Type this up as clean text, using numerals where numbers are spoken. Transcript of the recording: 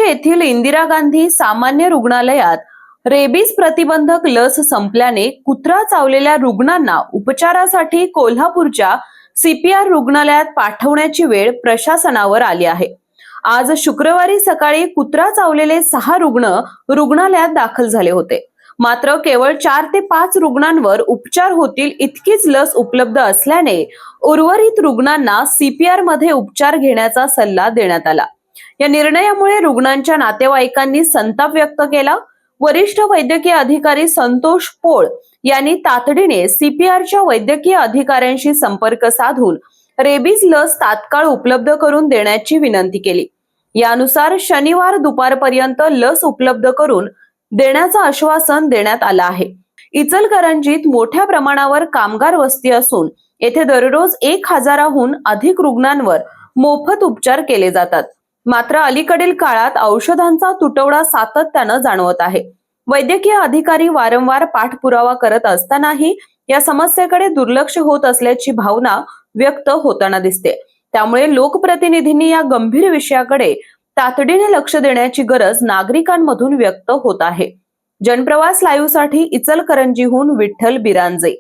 येथील इंदिरा गांधी सामान्य रुग्णालयात रेबीज प्रतिबंधक लस संपल्याने कुत्रा चावलेल्या रुग्णांना उपचारासाठी कोल्हापूरच्या सीपीआर रुग्णालयात पाठवण्याची वेळ प्रशासनावर आली आहे। आज शुक्रवारी सकाळी कुत्रा चावलेले 6 रुग्ण रुग्णालयात दाखल झाले होते। मात्र केवळ 4 ते 5 रुग्णांवर उपचार होतील इतकीच लस उपलब्ध असल्याने उर्वरित रुग्णांना सीपीआर मध्ये उपचार घेण्याचा सल्ला देण्यात आला। या निर्णयामुळे रुग्णांच्या नातेवाईकांनी संताप व्यक्त केला। वरिष्ठ वैद्यकीय अधिकारी संतोष पोळ यांनी तातडीने सीपीआरच्या वैद्यकीय अधिकाऱ्यांशी संपर्क साधून रेबीज लस तात्काळ उपलब्ध करून देण्याची विनंती केली। यानुसार शनिवार दुपारपर्यंत लस उपलब्ध करून देण्याचं आश्वासन देण्यात आलं आहे। इचलकरंजीत मोठ्या प्रमाणावर कामगार वस्ती असून येथे दररोज 1000हून अधिक रुग्णांवर मोफत उपचार केले जातात। मात्र अलीकडील काळात औषधांचा तुटवडा सातत्याने जाणवत आहे। वैद्यकीय अधिकारी वारंवार पाठपुरावा करत असतानाही या समस्येकडे दुर्लक्ष होत असल्याची भावना व्यक्त होताना दिसते। त्यामुळे लोकप्रतिनिधींनी या गंभीर विषयाकडे तातडीने लक्ष देण्याची गरज नागरिकांमधून व्यक्त होत आहे। जनप्रवास लाईव्ह साठी इचलकरंजीहून विठ्ठल बिरांजे।